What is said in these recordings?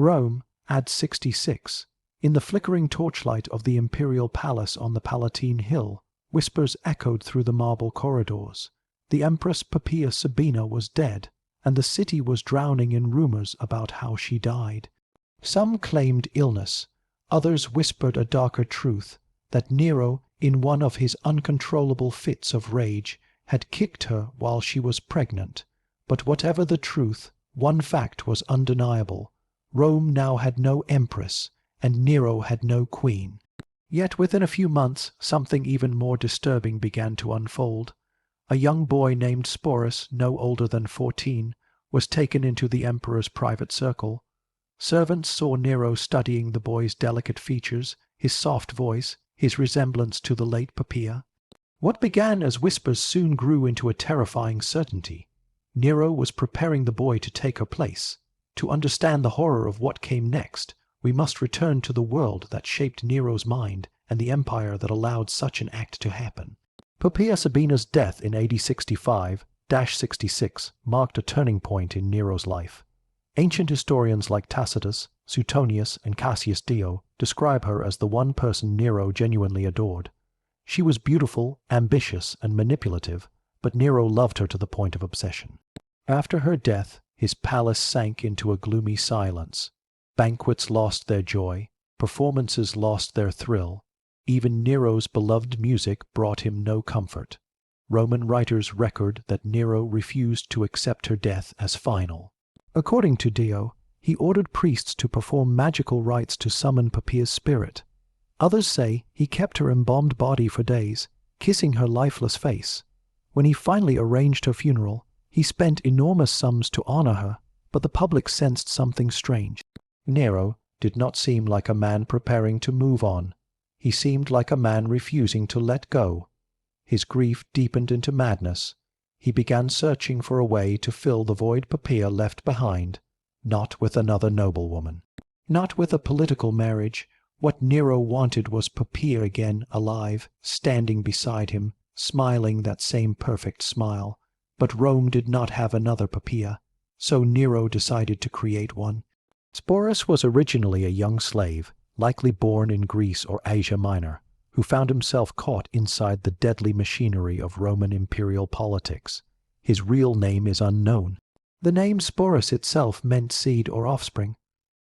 Rome, ad 66. In the flickering torchlight of the imperial palace on the Palatine Hill, whispers echoed through the marble corridors. The Empress Poppaea Sabina was dead, and the city was drowning in rumors about how she died. Some claimed illness, others whispered a darker truth, that Nero, in one of his uncontrollable fits of rage, had kicked her while she was pregnant. But whatever the truth, one fact was undeniable. Rome now had no empress, and Nero had no queen. Yet within a few months something even more disturbing began to unfold. A young boy named Sporus, no older than 14, was taken into the emperor's private circle. Servants saw Nero studying the boy's delicate features, his soft voice, his resemblance to the late Poppaea. What began as whispers soon grew into a terrifying certainty. Nero was preparing the boy to take her place. To understand the horror of what came next, we must return to the world that shaped Nero's mind and the empire that allowed such an act to happen. Poppaea Sabina's death in AD 65-66 marked a turning point in Nero's life. Ancient historians like Tacitus, Suetonius, and Cassius Dio describe her as the one person Nero genuinely adored. She was beautiful, ambitious, and manipulative, but Nero loved her to the point of obsession. After her death, his palace sank into a gloomy silence. Banquets lost their joy, performances lost their thrill. Even Nero's beloved music brought him no comfort. Roman writers record that Nero refused to accept her death as final. According to Dio, he ordered priests to perform magical rites to summon Poppaea's spirit. Others say he kept her embalmed body for days, kissing her lifeless face. When he finally arranged her funeral, he spent enormous sums to honor her, but the public sensed something strange. Nero did not seem like a man preparing to move on. He seemed like a man refusing to let go. His grief deepened into madness. He began searching for a way to fill the void Poppaea left behind, not with another noblewoman, not with a political marriage. What Nero wanted was Poppaea again alive, standing beside him, smiling that same perfect smile. But Rome did not have another Poppaea, so Nero decided to create one. Sporus was originally a young slave, likely born in Greece or Asia Minor, who found himself caught inside the deadly machinery of Roman imperial politics. His real name is unknown. The name Sporus itself meant seed or offspring,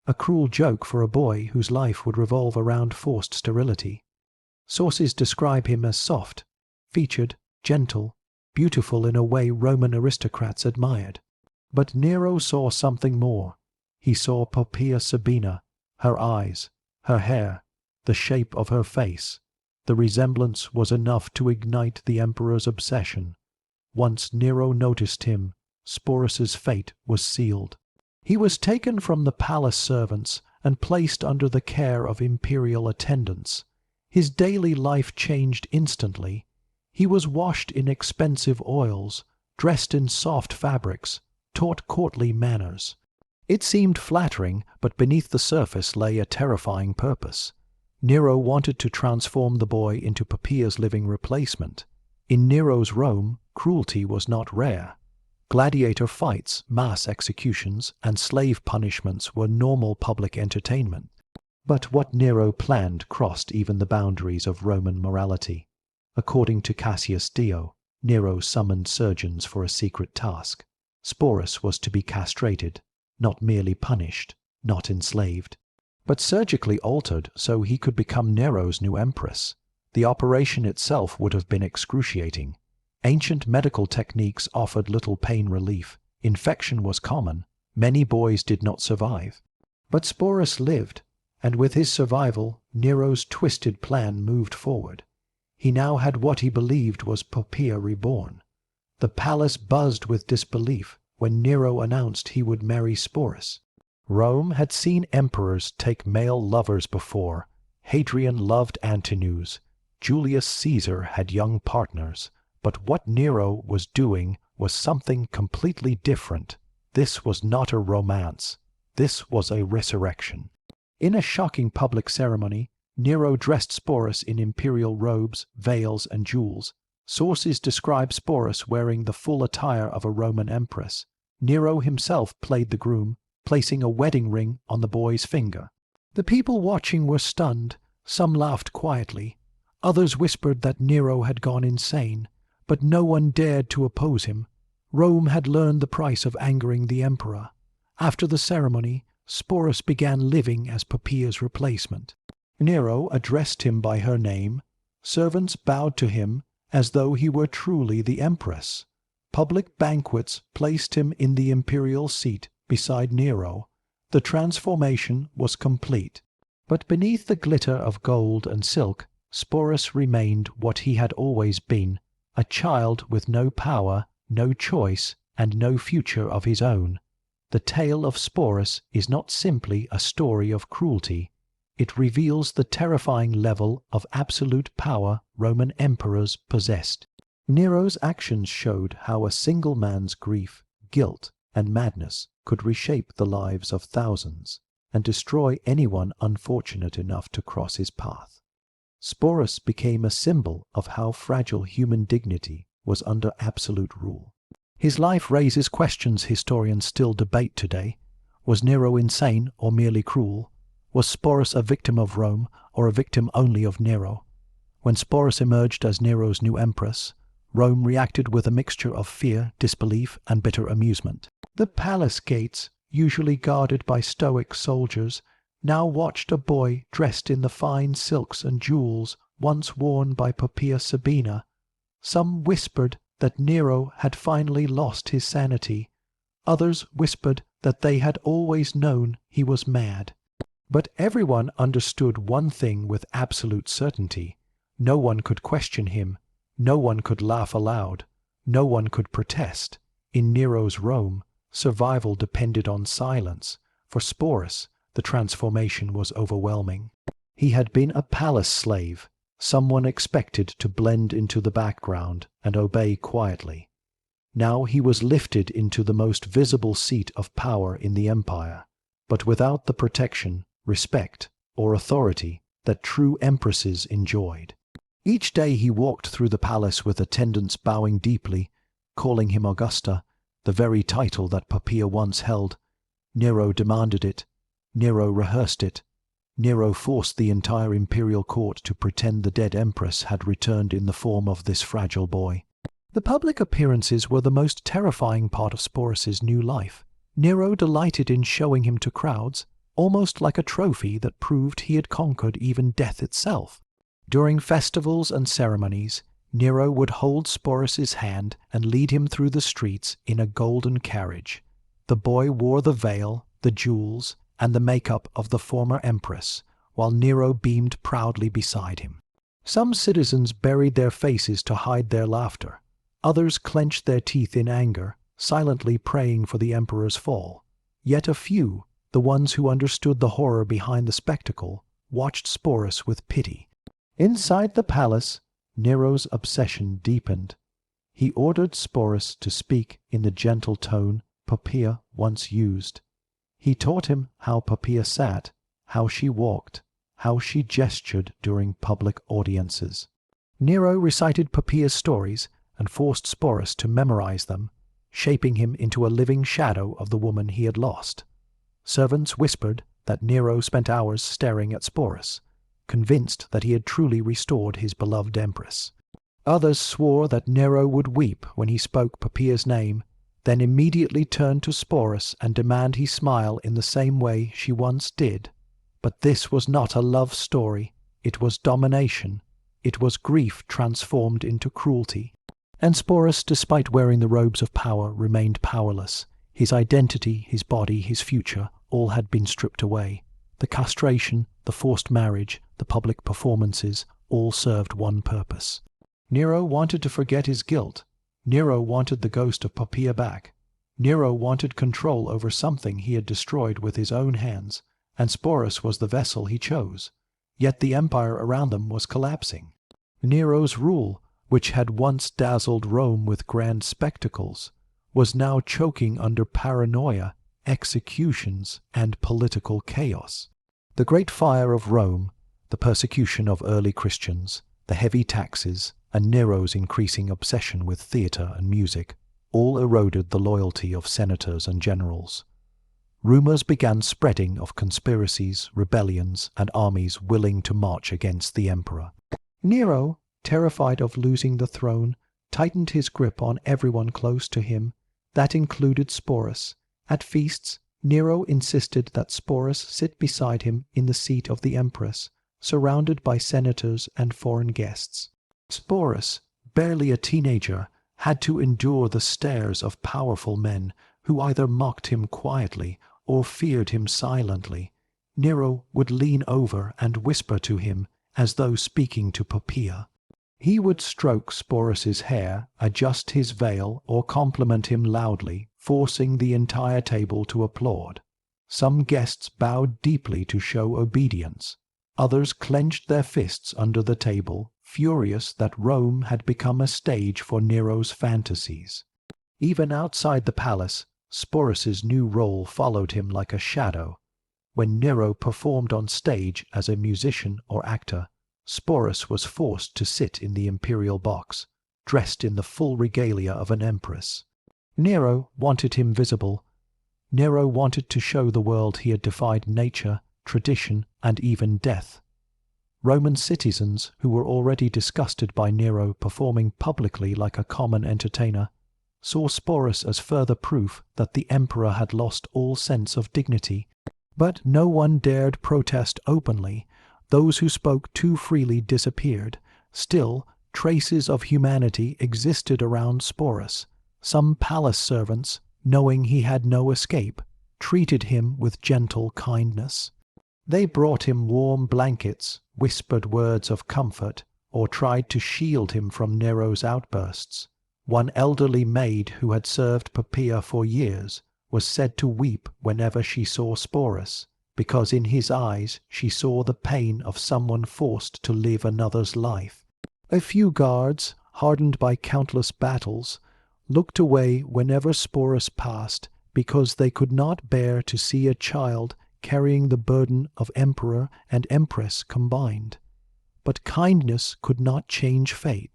a cruel joke for a boy whose life would revolve around forced sterility. Sources describe him as soft, featured, gentle, beautiful in a way Roman aristocrats admired. But Nero saw something more. He saw Poppaea Sabina, her eyes, her hair, the shape of her face. The resemblance was enough to ignite the emperor's obsession. Once Nero noticed him, Sporus's fate was sealed. He was taken from the palace servants and placed under the care of imperial attendants. His daily life changed instantly. He was washed in expensive oils, dressed in soft fabrics, taught courtly manners. It seemed flattering, but beneath the surface lay a terrifying purpose. Nero wanted to transform the boy into Poppaea's living replacement. In Nero's Rome, cruelty was not rare. Gladiator fights, mass executions, and slave punishments were normal public entertainment. But what Nero planned crossed even the boundaries of Roman morality. According to Cassius Dio, Nero summoned surgeons for a secret task. Sporus was to be castrated, not merely punished, not enslaved, but surgically altered so he could become Nero's new empress. The operation itself would have been excruciating. Ancient medical techniques offered little pain relief. Infection was common. Many boys did not survive. But Sporus lived, and with his survival, Nero's twisted plan moved forward. He now had what he believed was Poppaea reborn. The palace buzzed with disbelief when Nero announced he would marry Sporus. Rome had seen emperors take male lovers before. Hadrian loved Antinous. Julius Caesar had young partners. But what Nero was doing was something completely different. This was not a romance. This was a resurrection. In a shocking public ceremony, Nero dressed Sporus in imperial robes, veils, and jewels. Sources describe Sporus wearing the full attire of a Roman empress. Nero himself played the groom, placing a wedding ring on the boy's finger. The people watching were stunned. Some laughed quietly. Others whispered that Nero had gone insane, but no one dared to oppose him. Rome had learned the price of angering the emperor. After the ceremony, Sporus began living as Poppaea's replacement. Nero addressed him by her name. Servants bowed to him as though he were truly the empress. Public banquets placed him in the imperial seat beside Nero. The transformation was complete. But beneath the glitter of gold and silk, Sporus remained what he had always been, a child with no power, no choice, and no future of his own. The tale of Sporus is not simply a story of cruelty. It reveals the terrifying level of absolute power Roman emperors possessed. Nero's actions showed how a single man's grief, guilt, and madness could reshape the lives of thousands and destroy anyone unfortunate enough to cross his path. Sporus became a symbol of how fragile human dignity was under absolute rule. His life raises questions historians still debate today. Was Nero insane or merely cruel? Was Sporus a victim of Rome or a victim only of Nero? When Sporus emerged as Nero's new empress, Rome reacted with a mixture of fear, disbelief, and bitter amusement. The palace gates, usually guarded by stoic soldiers, now watched a boy dressed in the fine silks and jewels once worn by Poppaea Sabina. Some whispered that Nero had finally lost his sanity. Others whispered that they had always known he was mad. But everyone understood one thing with absolute certainty. No one could question him. No one could laugh aloud. No one could protest. In Nero's Rome, survival depended on silence. For Sporus, the transformation was overwhelming. He had been a palace slave, someone expected to blend into the background and obey quietly. Now he was lifted into the most visible seat of power in the empire, but without the protection, respect, or authority that true empresses enjoyed. Each day he walked through the palace with attendants bowing deeply, calling him Augusta, the very title that Poppaea once held. Nero demanded it. Nero rehearsed it. Nero forced the entire imperial court to pretend the dead empress had returned in the form of this fragile boy. The public appearances were the most terrifying part of Sporus's new life. Nero delighted in showing him to crowds, almost like a trophy that proved he had conquered even death itself. During festivals and ceremonies, Nero would hold Sporus's hand and lead him through the streets in a golden carriage. The boy wore the veil, the jewels, and the makeup of the former empress, while Nero beamed proudly beside him. Some citizens buried their faces to hide their laughter. Others clenched their teeth in anger, silently praying for the emperor's fall. Yet a few, the ones who understood the horror behind the spectacle, watched Sporus with pity. Inside the palace, Nero's obsession deepened. He ordered Sporus to speak in the gentle tone Poppaea once used. He taught him how Poppaea sat, how she walked, how she gestured during public audiences. Nero recited Poppaea's stories and forced Sporus to memorize them, shaping him into a living shadow of the woman he had lost. Servants whispered that Nero spent hours staring at Sporus, convinced that he had truly restored his beloved empress. Others swore that Nero would weep when he spoke Poppaea's name, then immediately turned to Sporus and demand he smile in the same way she once did. But this was not a love story. It was domination. It was grief transformed into cruelty. And Sporus, despite wearing the robes of power, remained powerless. His identity, his body, his future, all had been stripped away. The castration, the forced marriage, the public performances, all served one purpose. Nero wanted to forget his guilt. Nero wanted the ghost of Poppaea back. Nero wanted control over something he had destroyed with his own hands, and Sporus was the vessel he chose. Yet the empire around them was collapsing. Nero's rule, which had once dazzled Rome with grand spectacles, was now choking under paranoia, executions, and political chaos. The great fire of Rome, the persecution of early Christians, the heavy taxes, and Nero's increasing obsession with theatre and music all eroded the loyalty of senators and generals. Rumors began spreading of conspiracies, rebellions, and armies willing to march against the emperor. Nero, terrified of losing the throne, tightened his grip on everyone close to him. That included Sporus. At feasts, Nero insisted that Sporus sit beside him in the seat of the empress, surrounded by senators and foreign guests. Sporus, barely a teenager, had to endure the stares of powerful men who either mocked him quietly or feared him silently. Nero would lean over and whisper to him as though speaking to Poppaea. He would stroke Sporus's hair, adjust his veil, or compliment him loudly, forcing the entire table to applaud. Some guests bowed deeply to show obedience. Others clenched their fists under the table, furious that Rome had become a stage for Nero's fantasies. Even outside the palace, Sporus's new role followed him like a shadow. When Nero performed on stage as a musician or actor, Sporus was forced to sit in the imperial box, dressed in the full regalia of an empress. Nero wanted him visible. Nero wanted to show the world he had defied nature, tradition, and even death. Roman citizens, who were already disgusted by Nero performing publicly like a common entertainer, saw Sporus as further proof that the emperor had lost all sense of dignity. But no one dared protest openly. Those who spoke too freely disappeared. Still, traces of humanity existed around Sporus. Some palace servants, knowing he had no escape, treated him with gentle kindness. They brought him warm blankets, whispered words of comfort, or tried to shield him from Nero's outbursts. One elderly maid who had served Poppaea for years was said to weep whenever she saw Sporus, because in his eyes she saw the pain of someone forced to live another's life. A few guards, hardened by countless battles, looked away whenever Sporus passed because they could not bear to see a child carrying the burden of emperor and empress combined. But kindness could not change fate.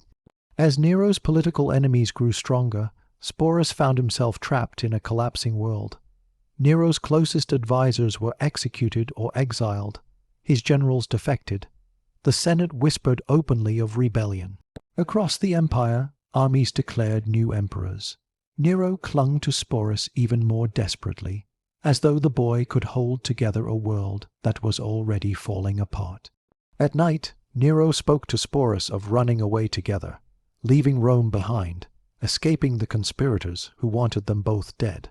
As Nero's political enemies grew stronger, Sporus found himself trapped in a collapsing world. Nero's closest advisors were executed or exiled. His generals defected. The Senate whispered openly of rebellion. Across the empire, armies declared new emperors. Nero clung to Sporus even more desperately, as though the boy could hold together a world that was already falling apart. At night, Nero spoke to Sporus of running away together, leaving Rome behind, escaping the conspirators who wanted them both dead.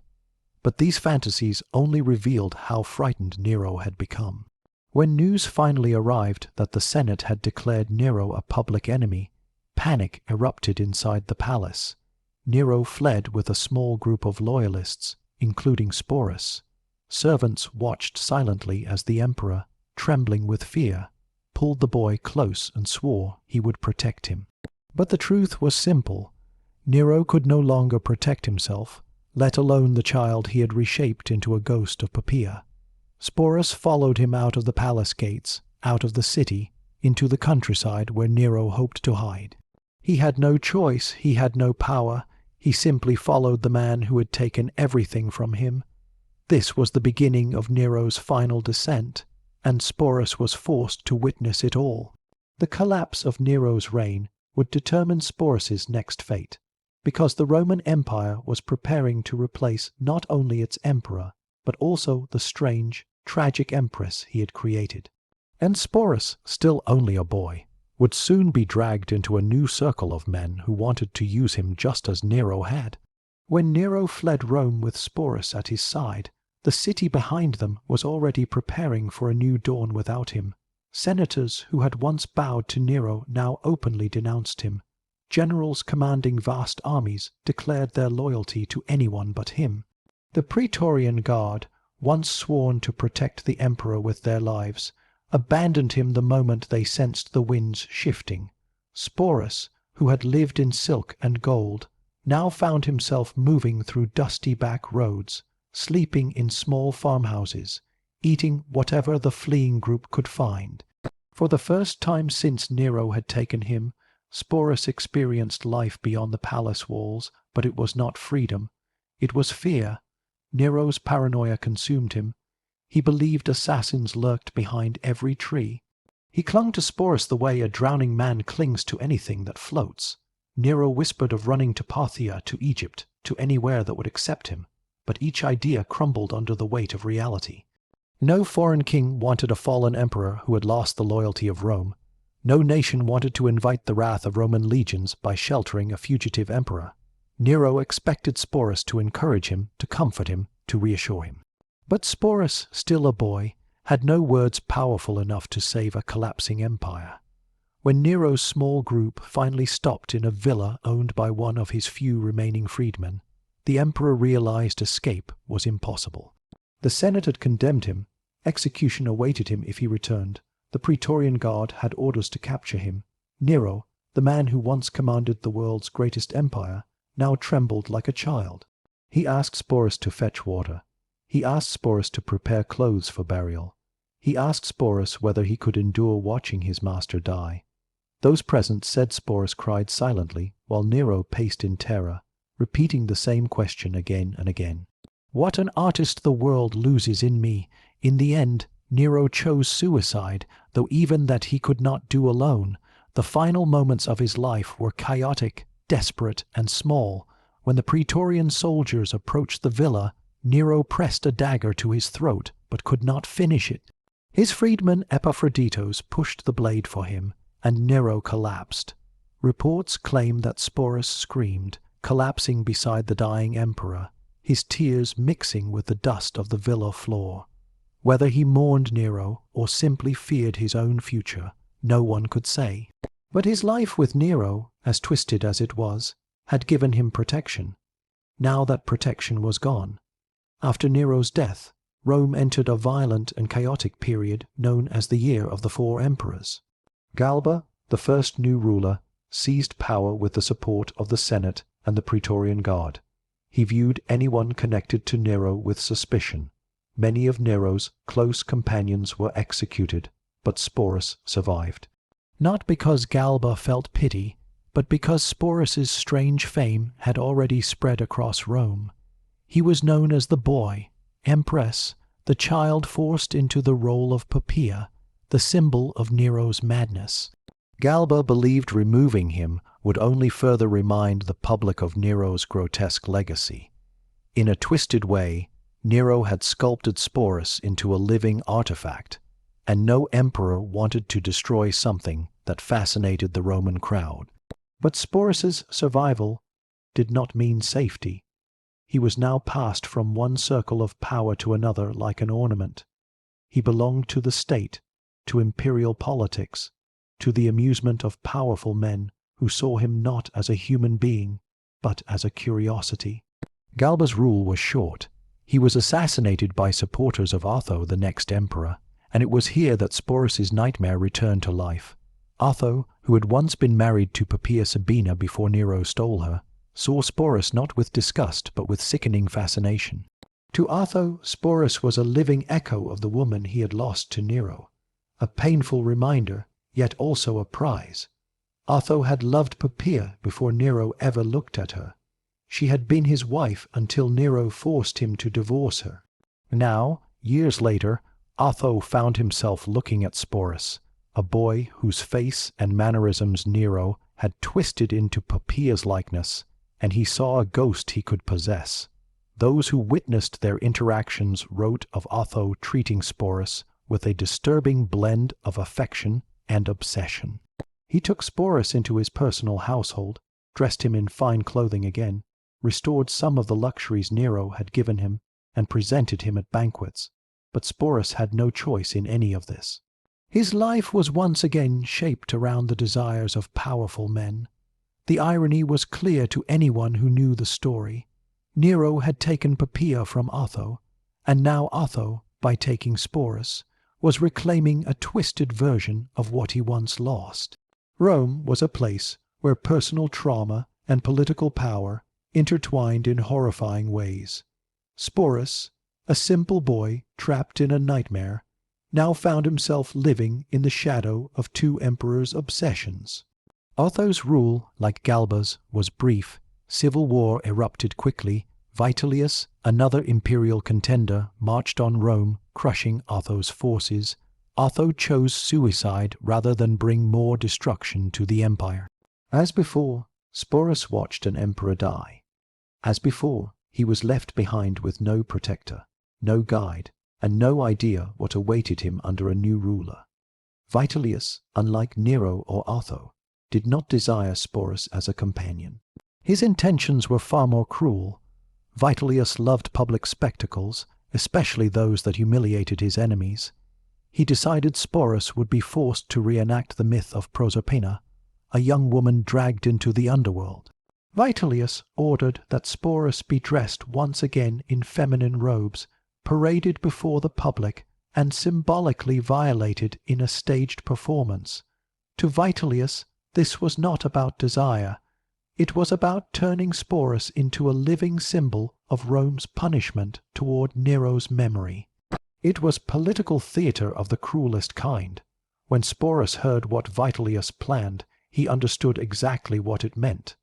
But these fantasies only revealed how frightened Nero had become. When news finally arrived that the Senate had declared Nero a public enemy, panic erupted inside the palace. Nero fled with a small group of loyalists, including Sporus. Servants watched silently as the emperor, trembling with fear, pulled the boy close and swore he would protect him. But the truth was simple. Nero could no longer protect himself, let alone the child he had reshaped into a ghost of Poppaea. Sporus followed him out of the palace gates, out of the city, into the countryside where Nero hoped to hide. He had no choice, he had no power, he simply followed the man who had taken everything from him. This was the beginning of Nero's final descent, and Sporus was forced to witness it all. The collapse of Nero's reign would determine Sporus's next fate, because the Roman Empire was preparing to replace not only its emperor, but also the strange, tragic empress he had created. And Sporus, still only a boy, would soon be dragged into a new circle of men who wanted to use him just as Nero had. When Nero fled Rome with Sporus at his side, the city behind them was already preparing for a new dawn without him. Senators who had once bowed to Nero now openly denounced him. Generals commanding vast armies declared their loyalty to anyone but him. The Praetorian Guard, once sworn to protect the emperor with their lives, abandoned him the moment they sensed the winds shifting. Sporus, who had lived in silk and gold, now found himself moving through dusty back roads, sleeping in small farmhouses, eating whatever the fleeing group could find. For the first time since Nero had taken him, Sporus experienced life beyond the palace walls, but it was not freedom. It was fear. Nero's paranoia consumed him. He believed assassins lurked behind every tree. He clung to Sporus the way a drowning man clings to anything that floats. Nero whispered of running to Parthia, to Egypt, to anywhere that would accept him, but each idea crumbled under the weight of reality. No foreign king wanted a fallen emperor who had lost the loyalty of Rome. No nation wanted to invite the wrath of Roman legions by sheltering a fugitive emperor. Nero expected Sporus to encourage him, to comfort him, to reassure him. But Sporus, still a boy, had no words powerful enough to save a collapsing empire. When Nero's small group finally stopped in a villa owned by one of his few remaining freedmen, the emperor realized escape was impossible. The Senate had condemned him. Execution awaited him if he returned. The Praetorian Guard had orders to capture him. Nero, the man who once commanded the world's greatest empire, now trembled like a child. He asked Sporus to fetch water. He asked Sporus to prepare clothes for burial. He asked Sporus whether he could endure watching his master die. Those present said Sporus cried silently, while Nero paced in terror, repeating the same question again and again. What an artist the world loses in me! In the end, Nero chose suicide, though even that he could not do alone. The final moments of his life were chaotic, desperate, and small. When the Praetorian soldiers approached the villa, Nero pressed a dagger to his throat, but could not finish it. His freedman Epaphroditos pushed the blade for him, and Nero collapsed. Reports claim that Sporus screamed, collapsing beside the dying emperor, his tears mixing with the dust of the villa floor. Whether he mourned Nero or simply feared his own future, no one could say. But his life with Nero, as twisted as it was, had given him protection. Now that protection was gone. After Nero's death, Rome entered a violent and chaotic period known as the Year of the Four Emperors. Galba, the first new ruler, seized power with the support of the Senate and the Praetorian Guard. He viewed anyone connected to Nero with suspicion. Many of Nero's close companions were executed, but Sporus survived. Not because Galba felt pity, but because Sporus's strange fame had already spread across Rome. He was known as the boy, Empress, the child forced into the role of Poppaea, the symbol of Nero's madness. Galba believed removing him would only further remind the public of Nero's grotesque legacy. In a twisted way, Nero had sculpted Sporus into a living artifact, and no emperor wanted to destroy something that fascinated the Roman crowd. But Sporus's survival did not mean safety. He was now passed from one circle of power to another like an ornament. He belonged to the state, to imperial politics, to the amusement of powerful men who saw him not as a human being, but as a curiosity. Galba's rule was short. He was assassinated by supporters of Otho, the next emperor, and it was here that Sporus's nightmare returned to life. Otho, who had once been married to Poppaea Sabina before Nero stole her, saw Sporus not with disgust but with sickening fascination. To Otho, Sporus was a living echo of the woman he had lost to Nero, a painful reminder, yet also a prize. Otho had loved Poppaea before Nero ever looked at her. She had been his wife until Nero forced him to divorce her. Now, years later, Otho found himself looking at Sporus, a boy whose face and mannerisms Nero had twisted into Poppaea's likeness, and he saw a ghost he could possess. Those who witnessed their interactions wrote of Otho treating Sporus with a disturbing blend of affection and obsession. He took Sporus into his personal household, dressed him in fine clothing again, restored some of the luxuries Nero had given him, and presented him at banquets. But Sporus had no choice in any of this. His life was once again shaped around the desires of powerful men. The irony was clear to anyone who knew the story. Nero had taken Poppaea from Otho, and now Otho, by taking Sporus, was reclaiming a twisted version of what he once lost. Rome was a place where personal trauma and political power intertwined in horrifying ways. Sporus, a simple boy trapped in a nightmare, now found himself living in the shadow of two emperors' obsessions. Otho's rule, like Galba's, was brief. Civil war erupted quickly. Vitellius, another imperial contender, marched on Rome, crushing Otho's forces. Otho chose suicide rather than bring more destruction to the empire. As before, Sporus watched an emperor die. As before, he was left behind with no protector, no guide, and no idea what awaited him under a new ruler. Vitellius, unlike Nero or Otho, did not desire Sporus as a companion. His intentions were far more cruel. Vitellius loved public spectacles, especially those that humiliated his enemies. He decided Sporus would be forced to reenact the myth of Proserpina, a young woman dragged into the underworld. Vitellius ordered that Sporus be dressed once again in feminine robes, paraded before the public, and symbolically violated in a staged performance. To Vitellius, this was not about desire. It was about turning Sporus into a living symbol of Rome's punishment toward Nero's memory. It was political theatre of the cruelest kind. When Sporus heard what Vitellius planned, he understood exactly what it meant.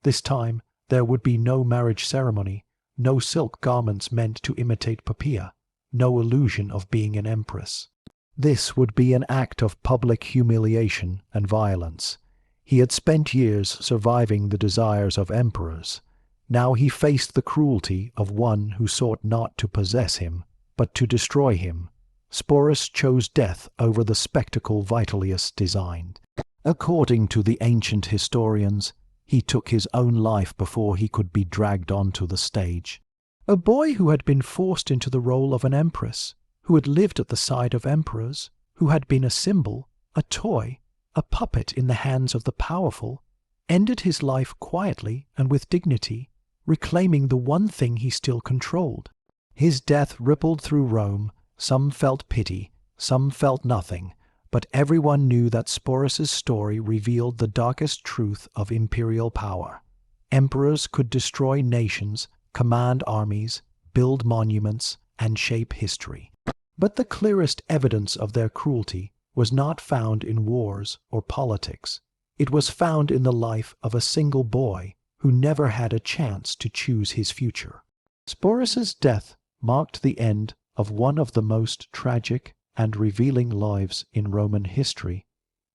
This time, there would be no marriage ceremony, no silk garments meant to imitate Poppaea, no illusion of being an empress. This would be an act of public humiliation and violence. He had spent years surviving the desires of emperors. Now he faced the cruelty of one who sought not to possess him, but to destroy him. Sporus chose death over the spectacle Vitellius designed. According to the ancient historians, he took his own life before he could be dragged onto the stage. A boy who had been forced into the role of an empress, who had lived at the side of emperors, who had been a symbol, a toy, a puppet in the hands of the powerful, ended his life quietly and with dignity, reclaiming the one thing he still controlled. His death rippled through Rome. Some felt pity, some felt nothing, but everyone knew that Sporus's story revealed the darkest truth of imperial power. Emperors could destroy nations, command armies, build monuments, and shape history. But the clearest evidence of their cruelty was not found in wars or politics. It was found in the life of a single boy who never had a chance to choose his future. Sporus's death marked the end of one of the most tragic and revealing lives in Roman history,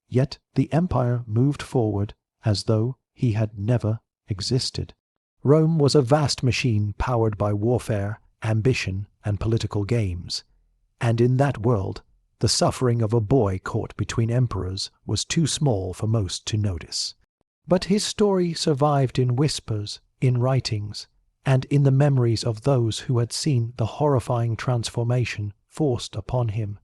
yet the empire moved forward as though he had never existed. Rome was a vast machine powered by warfare, ambition, and political games, and in that world, the suffering of a boy caught between emperors was too small for most to notice. But his story survived in whispers, in writings, and in the memories of those who had seen the horrifying transformation forced upon him.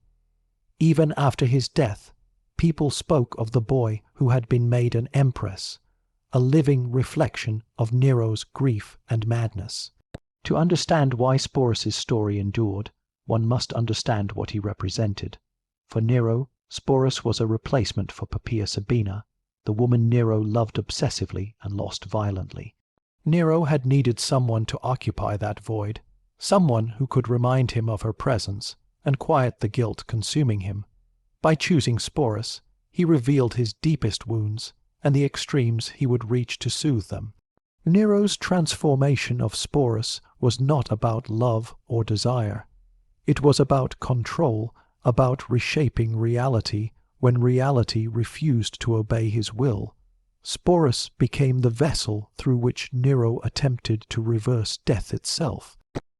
Even after his death, people spoke of the boy who had been made an empress, a living reflection of Nero's grief and madness. To understand why Sporus's story endured, one must understand what he represented. For Nero, Sporus was a replacement for Poppaea Sabina, the woman Nero loved obsessively and lost violently. Nero had needed someone to occupy that void, someone who could remind him of her presence and quiet the guilt consuming him. By choosing Sporus, he revealed his deepest wounds and the extremes he would reach to soothe them. Nero's transformation of Sporus was not about love or desire. It was about control, about reshaping reality when reality refused to obey his will. Sporus became the vessel through which Nero attempted to reverse death itself.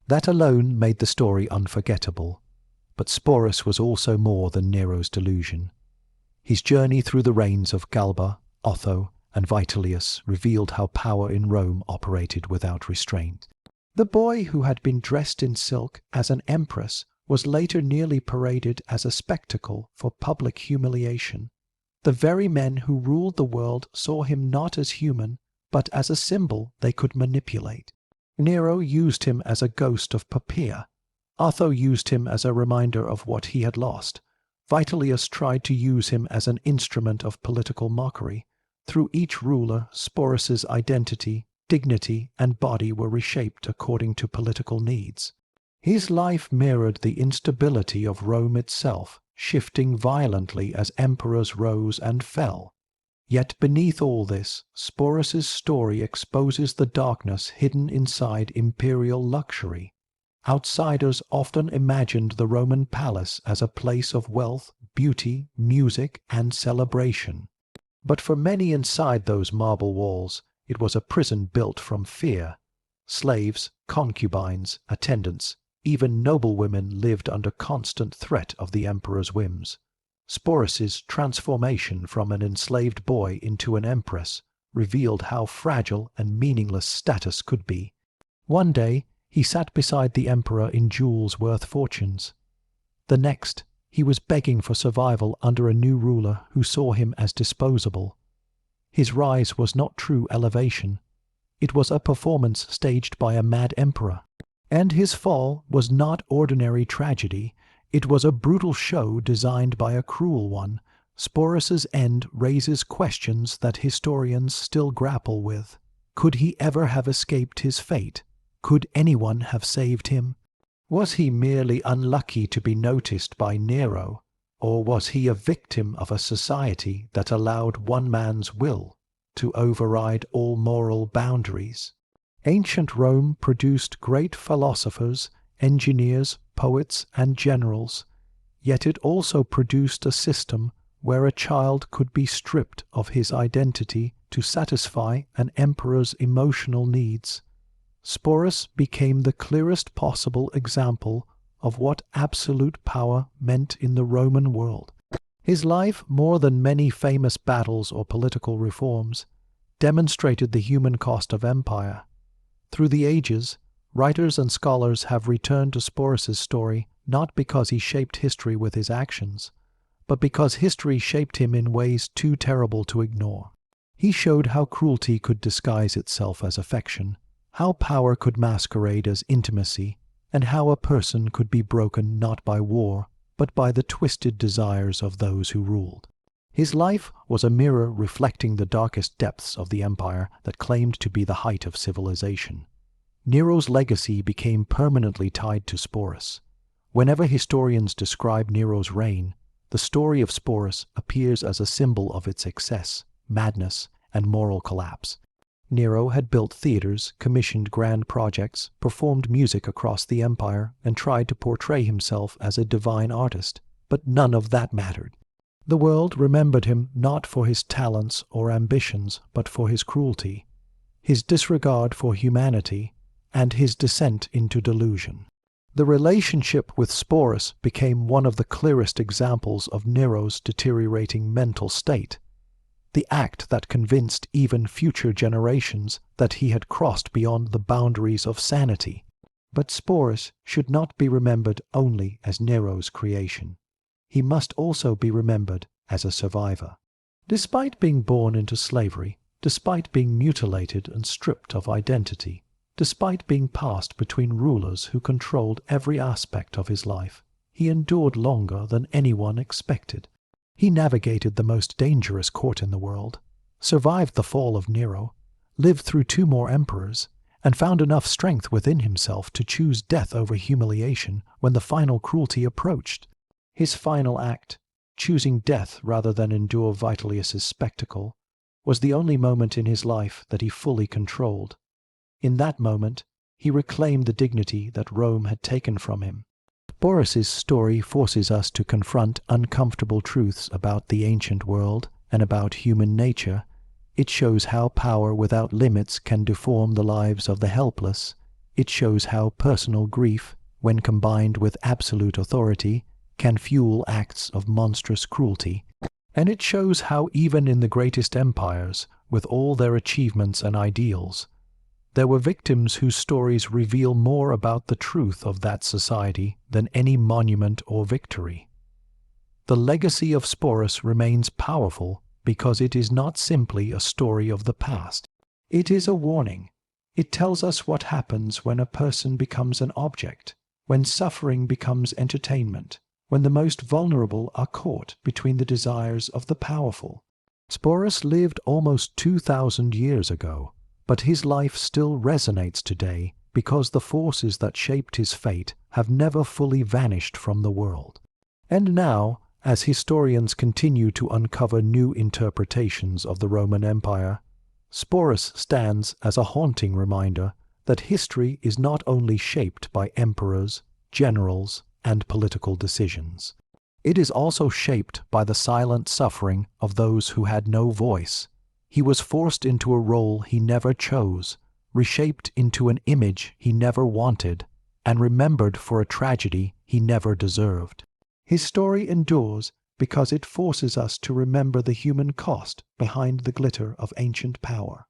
That alone made the story unforgettable. But Sporus was also more than Nero's delusion. His journey through the reigns of Galba, Otho, and Vitellius revealed how power in Rome operated without restraint. The boy who had been dressed in silk as an empress was later nearly paraded as a spectacle for public humiliation. The very men who ruled the world saw him not as human, but as a symbol they could manipulate. Nero used him as a ghost of Poppaea. Otho used him as a reminder of what he had lost. Vitellius tried to use him as an instrument of political mockery. Through each ruler, Sporus's identity, dignity, and body were reshaped according to political needs. His life mirrored the instability of Rome itself, shifting violently as emperors rose and fell. Yet beneath all this, Sporus's story exposes the darkness hidden inside imperial luxury. Outsiders often imagined the Roman palace as a place of wealth, beauty, music, and celebration. But for many inside those marble walls, it was a prison built from fear. Slaves, concubines, attendants, even noblewomen lived under constant threat of the emperor's whims. Sporus's transformation from an enslaved boy into an empress revealed how fragile and meaningless status could be. One day, he sat beside the emperor in jewels worth fortunes. The next, he was begging for survival under a new ruler who saw him as disposable. His rise was not true elevation. It was a performance staged by a mad emperor. And his fall was not ordinary tragedy. It was a brutal show designed by a cruel one. Sporus's end raises questions that historians still grapple with. Could he ever have escaped his fate? Could anyone have saved him? Was he merely unlucky to be noticed by Nero, or was he a victim of a society that allowed one man's will to override all moral boundaries? Ancient Rome produced great philosophers, engineers, poets, and generals, yet it also produced a system where a child could be stripped of his identity to satisfy an emperor's emotional needs. Sporus became the clearest possible example of what absolute power meant in the Roman world. His life, more than many famous battles or political reforms, demonstrated the human cost of empire. Through the ages, writers and scholars have returned to Sporus's story not because he shaped history with his actions, but because history shaped him in ways too terrible to ignore. He showed how cruelty could disguise itself as affection, how power could masquerade as intimacy, and how a person could be broken not by war, but by the twisted desires of those who ruled. His life was a mirror reflecting the darkest depths of the empire that claimed to be the height of civilization. Nero's legacy became permanently tied to Sporus. Whenever historians describe Nero's reign, the story of Sporus appears as a symbol of its excess, madness, and moral collapse. Nero had built theaters, commissioned grand projects, performed music across the empire, and tried to portray himself as a divine artist, but none of that mattered. The world remembered him not for his talents or ambitions, but for his cruelty, his disregard for humanity, and his descent into delusion. The relationship with Sporus became one of the clearest examples of Nero's deteriorating mental state, the act that convinced even future generations that he had crossed beyond the boundaries of sanity. But Sporus should not be remembered only as Nero's creation. He must also be remembered as a survivor. Despite being born into slavery, despite being mutilated and stripped of identity, despite being passed between rulers who controlled every aspect of his life, he endured longer than anyone expected. He navigated the most dangerous court in the world, survived the fall of Nero, lived through 2 more emperors, and found enough strength within himself to choose death over humiliation when the final cruelty approached. His final act, choosing death rather than endure Vitellius's spectacle, was the only moment in his life that he fully controlled. In that moment, he reclaimed the dignity that Rome had taken from him. Sporus's story forces us to confront uncomfortable truths about the ancient world and about human nature. It shows how power without limits can deform the lives of the helpless. It shows how personal grief, when combined with absolute authority, can fuel acts of monstrous cruelty. And it shows how even in the greatest empires, with all their achievements and ideals, there were victims whose stories reveal more about the truth of that society than any monument or victory. The legacy of Sporus remains powerful because it is not simply a story of the past. It is a warning. It tells us what happens when a person becomes an object, when suffering becomes entertainment, when the most vulnerable are caught between the desires of the powerful. Sporus lived almost 2,000 years ago, but his life still resonates today because the forces that shaped his fate have never fully vanished from the world. And now, As historians continue to uncover new interpretations of the Roman Empire, Sporus stands as a haunting reminder that history is not only shaped by emperors, generals, and political decisions. It is also shaped by the silent suffering of those who had no voice. He was forced into a role he never chose, reshaped into an image he never wanted, and remembered for a tragedy he never deserved. His story endures because it forces us to remember the human cost behind the glitter of ancient power.